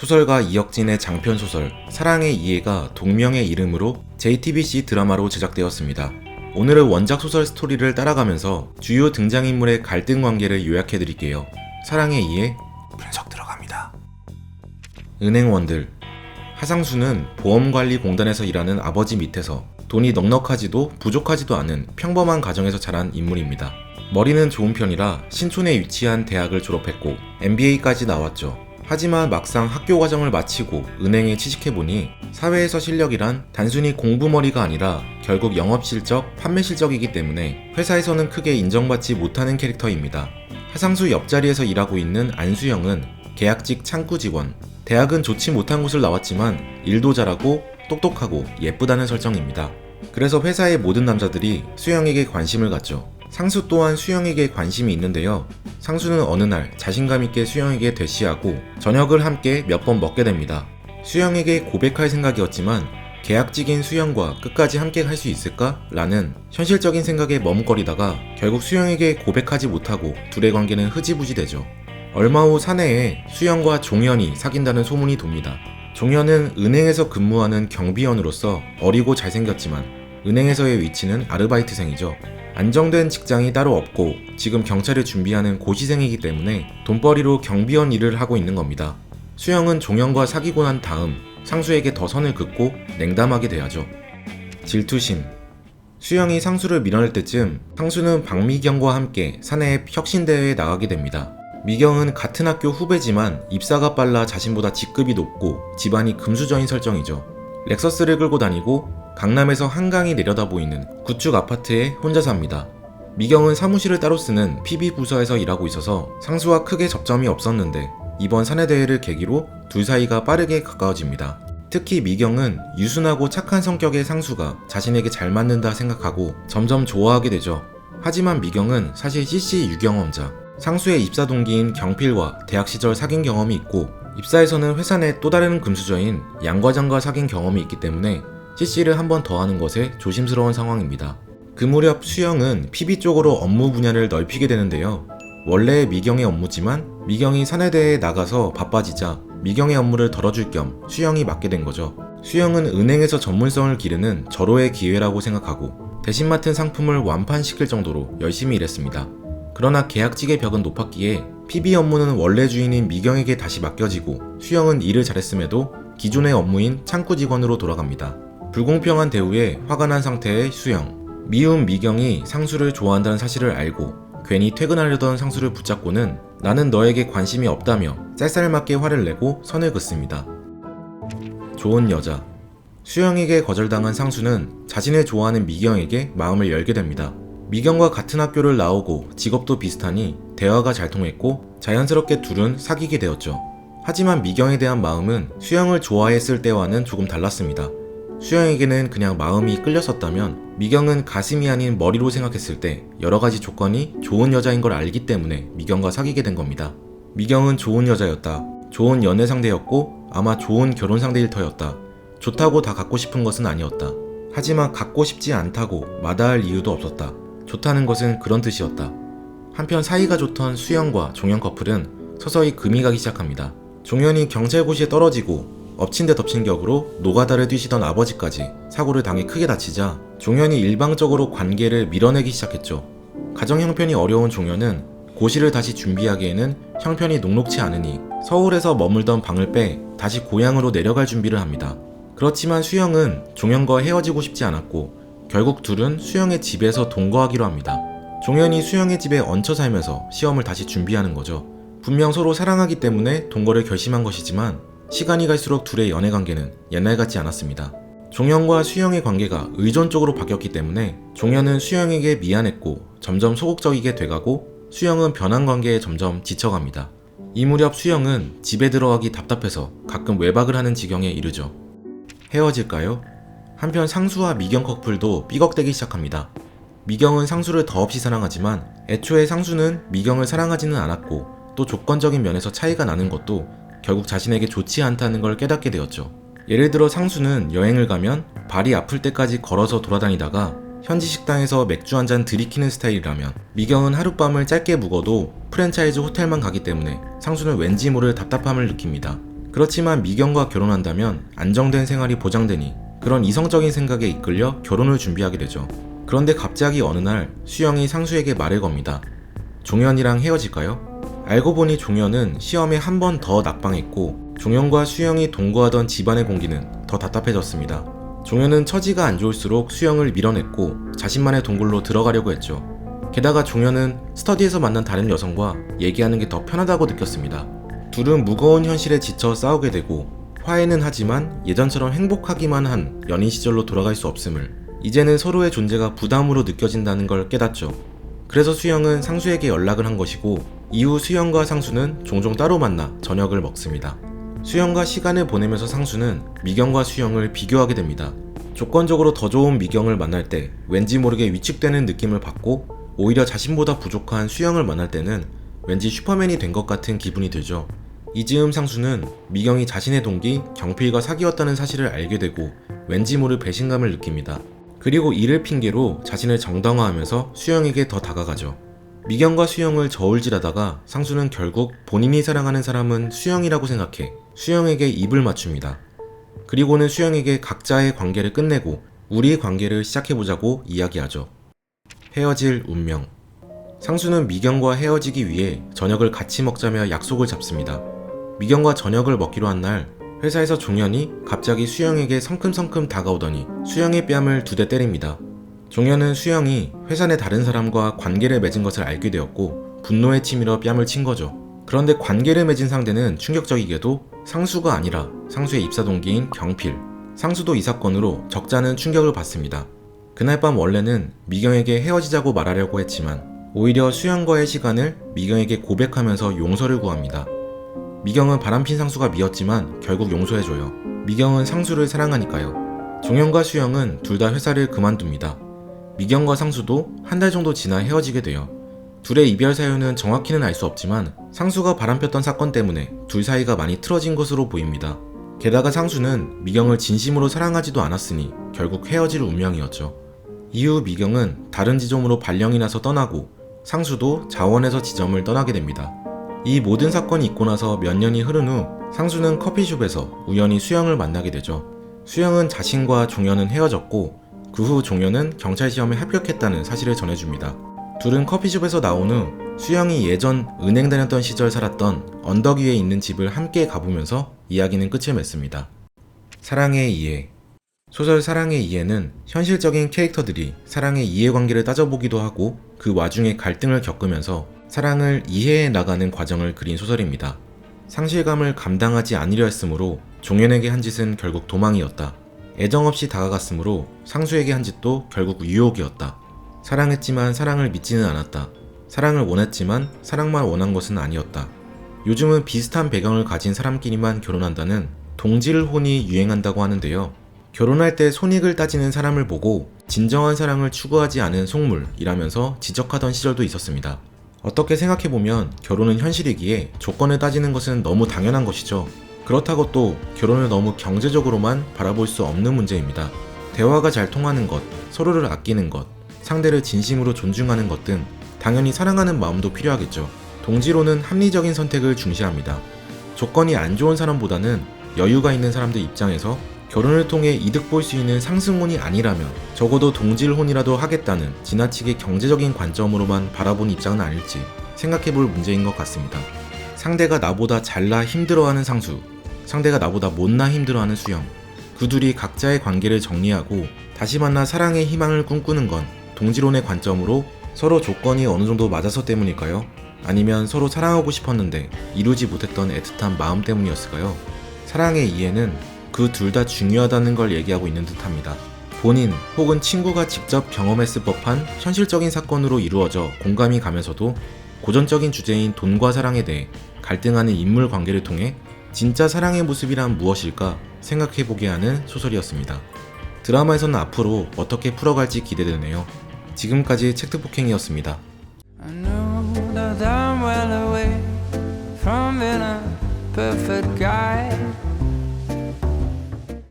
소설가 이혁진의 장편소설 사랑의 이해가 동명의 이름으로 JTBC 드라마로 제작되었습니다. 오늘은 원작 소설 스토리를 따라가면서 주요 등장인물의 갈등 관계를 요약해드릴게요. 사랑의 이해 분석 들어갑니다. 은행원들. 하상수는 보험관리공단에서 일하는 아버지 밑에서 돈이 넉넉하지도 부족하지도 않은 평범한 가정에서 자란 인물입니다. 머리는 좋은 편이라 신촌에 위치한 대학을 졸업했고 MBA까지 나왔죠. 하지만 막상 학교 과정을 마치고 은행에 취직해보니 사회에서 실력이란 단순히 공부머리가 아니라 결국 영업실적, 판매실적이기 때문에 회사에서는 크게 인정받지 못하는 캐릭터입니다. 하상수 옆자리에서 일하고 있는 안수영은 계약직 창구 직원. 대학은 좋지 못한 곳을 나왔지만 일도 잘하고 똑똑하고 예쁘다는 설정입니다. 그래서 회사의 모든 남자들이 수영에게 관심을 갖죠. 상수 또한 수영에게 관심이 있는데요. 상수는 어느 날 자신감 있게 수영에게 대시하고 저녁을 함께 몇 번 먹게 됩니다. 수영에게 고백할 생각이었지만 계약직인 수영과 끝까지 함께 할 수 있을까? 라는 현실적인 생각에 머뭇거리다가 결국 수영에게 고백하지 못하고 둘의 관계는 흐지부지 되죠. 얼마 후 사내에 수영과 종현이 사귄다는 소문이 돕니다. 종현은 은행에서 근무하는 경비원으로서 어리고 잘생겼지만 은행에서의 위치는 아르바이트생이죠. 안정된 직장이 따로 없고 지금 경찰을 준비하는 고시생이기 때문에 돈벌이로 경비원 일을 하고 있는 겁니다. 수영은 종현과 사귀고 난 다음 상수에게 더 선을 긋고 냉담하게 대하죠. 질투심. 수영이 상수를 밀어낼 때쯤 상수는 박미경과 함께 사내의 혁신대회에 나가게 됩니다. 미경은 같은 학교 후배지만 입사가 빨라 자신보다 직급이 높고 집안이 금수저인 설정이죠. 렉서스를 끌고 다니고 강남에서 한강이 내려다 보이는 구축 아파트에 혼자 삽니다. 미경은 사무실을 따로 쓰는 PB부서에서 일하고 있어서 상수와 크게 접점이 없었는데 이번 사내대회를 계기로 둘 사이가 빠르게 가까워집니다. 특히 미경은 유순하고 착한 성격의 상수가 자신에게 잘 맞는다 생각하고 점점 좋아하게 되죠. 하지만 미경은 사실 CC 유경험자, 상수의 입사 동기인 경필과 대학 시절 사귄 경험이 있고 입사에서는 회사 내 또 다른 금수저인 양 과장과 사귄 경험이 있기 때문에 CC를 한 번 더 하는 것에 조심스러운 상황입니다. 그 무렵 수영은 PB 쪽으로 업무 분야를 넓히게 되는데요. 원래 미경의 업무지만 미경이 사내대회에 나가서 바빠지자 미경의 업무를 덜어줄 겸 수영이 맡게 된 거죠. 수영은 은행에서 전문성을 기르는 절호의 기회라고 생각하고 대신 맡은 상품을 완판시킬 정도로 열심히 일했습니다. 그러나 계약직의 벽은 높았기에 PB 업무는 원래 주인인 미경에게 다시 맡겨지고 수영은 일을 잘했음에도 기존의 업무인 창구 직원으로 돌아갑니다. 불공평한 대우에 화가 난 상태의 수영. 미운 미경이 상수를 좋아한다는 사실을 알고 괜히 퇴근하려던 상수를 붙잡고는 나는 너에게 관심이 없다며 쌀쌀맞게 화를 내고 선을 긋습니다. 좋은 여자. 수영에게 거절당한 상수는 자신을 좋아하는 미경에게 마음을 열게 됩니다. 미경과 같은 학교를 나오고 직업도 비슷하니 대화가 잘 통했고 자연스럽게 둘은 사귀게 되었죠. 하지만 미경에 대한 마음은 수영을 좋아했을 때와는 조금 달랐습니다. 수영에게는 그냥 마음이 끌렸었다면 미경은 가슴이 아닌 머리로 생각했을 때 여러가지 조건이 좋은 여자인 걸 알기 때문에 미경과 사귀게 된 겁니다. 미경은 좋은 여자였다. 좋은 연애 상대였고 아마 좋은 결혼 상대일 터였다. 좋다고 다 갖고 싶은 것은 아니었다. 하지만 갖고 싶지 않다고 마다할 이유도 없었다. 좋다는 것은 그런 뜻이었다. 한편 사이가 좋던 수영과 종현 커플은 서서히 금이 가기 시작합니다. 종현이 경찰고시에 떨어지고 엎친 데 덮친 격으로 노가다를 뛰시던 아버지까지 사고를 당해 크게 다치자 종현이 일방적으로 관계를 밀어내기 시작했죠. 가정 형편이 어려운 종현은 고시를 다시 준비하기에는 형편이 녹록치 않으니 서울에서 머물던 방을 빼 다시 고향으로 내려갈 준비를 합니다. 그렇지만 수영은 종현과 헤어지고 싶지 않았고 결국 둘은 수영의 집에서 동거하기로 합니다. 종현이 수영의 집에 얹혀 살면서 시험을 다시 준비하는 거죠. 분명 서로 사랑하기 때문에 동거를 결심한 것이지만 시간이 갈수록 둘의 연애 관계는 옛날 같지 않았습니다. 종현과 수영의 관계가 의존적으로 바뀌었기 때문에 종현은 수영에게 미안했고 점점 소극적이게 돼가고 수영은 변한 관계에 점점 지쳐갑니다. 이 무렵 수영은 집에 들어가기 답답해서 가끔 외박을 하는 지경에 이르죠. 헤어질까요? 한편 상수와 미경 커플도 삐걱대기 시작합니다. 미경은 상수를 더없이 사랑하지만 애초에 상수는 미경을 사랑하지는 않았고 또 조건적인 면에서 차이가 나는 것도 결국 자신에게 좋지 않다는 걸 깨닫게 되었죠. 예를 들어 상수는 여행을 가면 발이 아플 때까지 걸어서 돌아다니다가 현지 식당에서 맥주 한잔 들이키는 스타일이라면 미경은 하룻밤을 짧게 묵어도 프랜차이즈 호텔만 가기 때문에 상수는 왠지 모를 답답함을 느낍니다. 그렇지만 미경과 결혼한다면 안정된 생활이 보장되니 그런 이성적인 생각에 이끌려 결혼을 준비하게 되죠. 그런데 갑자기 어느 날 수영이 상수에게 말을 겁니다. 종현이랑 헤어질까요? 알고 보니 종현은 시험에 한 번 더 낙방했고 종현과 수영이 동거하던 집안의 공기는 더 답답해졌습니다. 종현은 처지가 안 좋을수록 수영을 밀어냈고 자신만의 동굴로 들어가려고 했죠. 게다가 종현은 스터디에서 만난 다른 여성과 얘기하는 게 더 편하다고 느꼈습니다. 둘은 무거운 현실에 지쳐 싸우게 되고 화해는 하지만 예전처럼 행복하기만 한 연인 시절로 돌아갈 수 없음을, 이제는 서로의 존재가 부담으로 느껴진다는 걸 깨닫죠. 그래서 수영은 상수에게 연락을 한 것이고 이후 수영과 상수는 종종 따로 만나 저녁을 먹습니다. 수영과 시간을 보내면서 상수는 미경과 수영을 비교하게 됩니다. 조건적으로 더 좋은 미경을 만날 때 왠지 모르게 위축되는 느낌을 받고 오히려 자신보다 부족한 수영을 만날 때는 왠지 슈퍼맨이 된 것 같은 기분이 들죠. 이즈음 상수는 미경이 자신의 동기 경필과 사귀었다는 사실을 알게 되고 왠지 모를 배신감을 느낍니다. 그리고 이를 핑계로 자신을 정당화하면서 수영에게 더 다가가죠. 미경과 수영을 저울질하다가 상수는 결국 본인이 사랑하는 사람은 수영이라고 생각해 수영에게 입을 맞춥니다. 그리고는 수영에게 각자의 관계를 끝내고 우리 관계를 시작해보자고 이야기하죠. 헤어질 운명. 상수는 미경과 헤어지기 위해 저녁을 같이 먹자며 약속을 잡습니다. 미경과 저녁을 먹기로 한 날 회사에서 종현이 갑자기 수영에게 성큼성큼 다가오더니 수영의 뺨을 2대 때립니다. 종현은 수영이 회사 내 다른 사람과 관계를 맺은 것을 알게 되었고 분노에 치밀어 뺨을 친 거죠. 그런데 관계를 맺은 상대는 충격적이게도 상수가 아니라 상수의 입사 동기인 경필. 상수도 이 사건으로 적잖은 충격을 받습니다. 그날 밤 원래는 미경에게 헤어지자고 말하려고 했지만 오히려 수영과의 시간을 미경에게 고백하면서 용서를 구합니다. 미경은 바람핀 상수가 미웠지만 결국 용서해줘요. 미경은 상수를 사랑하니까요. 종현과 수영은 둘 다 회사를 그만둡니다. 미경과 상수도 한 달 정도 지나 헤어지게 돼요. 둘의 이별 사유는 정확히는 알 수 없지만 상수가 바람폈던 사건 때문에 둘 사이가 많이 틀어진 것으로 보입니다. 게다가 상수는 미경을 진심으로 사랑하지도 않았으니 결국 헤어질 운명이었죠. 이후 미경은 다른 지점으로 발령이 나서 떠나고 상수도 자원에서 지점을 떠나게 됩니다. 이 모든 사건이 있고 나서 몇 년이 흐른 후 상수는 커피숍에서 우연히 수영을 만나게 되죠. 수영은 자신과 종현은 헤어졌고 그 후 종현은 경찰 시험에 합격했다는 사실을 전해줍니다. 둘은 커피숍에서 나온 후 수영이 예전 은행 다녔던 시절 살았던 언덕 위에 있는 집을 함께 가보면서 이야기는 끝을 맺습니다. 사랑의 이해. 소설 사랑의 이해는 현실적인 캐릭터들이 사랑의 이해관계를 따져보기도 하고 그 와중에 갈등을 겪으면서 사랑을 이해해 나가는 과정을 그린 소설입니다. 상실감을 감당하지 않으려 했으므로 종현에게 한 짓은 결국 도망이었다. 애정 없이 다가갔으므로 상수에게 한 짓도 결국 유혹이었다. 사랑했지만 사랑을 믿지는 않았다. 사랑을 원했지만 사랑만 원한 것은 아니었다. 요즘은 비슷한 배경을 가진 사람끼리만 결혼한다는 동질혼이 유행한다고 하는데요. 결혼할 때 손익을 따지는 사람을 보고 진정한 사랑을 추구하지 않은 속물이라면서 지적하던 시절도 있었습니다. 어떻게 생각해보면 결혼은 현실이기에 조건을 따지는 것은 너무 당연한 것이죠. 그렇다고 또 결혼을 너무 경제적으로만 바라볼 수 없는 문제입니다. 대화가 잘 통하는 것, 서로를 아끼는 것, 상대를 진심으로 존중하는 것 등 당연히 사랑하는 마음도 필요하겠죠. 동질혼은 합리적인 선택을 중시합니다. 조건이 안 좋은 사람보다는 여유가 있는 사람들 입장에서 결혼을 통해 이득 볼 수 있는 상승혼이 아니라면 적어도 동질혼이라도 하겠다는 지나치게 경제적인 관점으로만 바라본 입장은 아닐지 생각해볼 문제인 것 같습니다. 상대가 나보다 잘나 힘들어하는 상수, 상대가 나보다 못나 힘들어하는 수영, 그 둘이 각자의 관계를 정리하고 다시 만나 사랑의 희망을 꿈꾸는 건 동질혼의 관점으로 서로 조건이 어느 정도 맞아서 때문일까요? 아니면 서로 사랑하고 싶었는데 이루지 못했던 애틋한 마음 때문이었을까요? 사랑의 이해는 그 둘 다 중요하다는 걸 얘기하고 있는 듯합니다. 본인 혹은 친구가 직접 경험했을 법한 현실적인 사건으로 이루어져 공감이 가면서도 고전적인 주제인 돈과 사랑에 대해 갈등하는 인물 관계를 통해 진짜 사랑의 모습이란 무엇일까 생각해보게 하는 소설이었습니다. 드라마에서는 앞으로 어떻게 풀어갈지 기대되네요. 지금까지 책트폭행이었습니다. perfect guy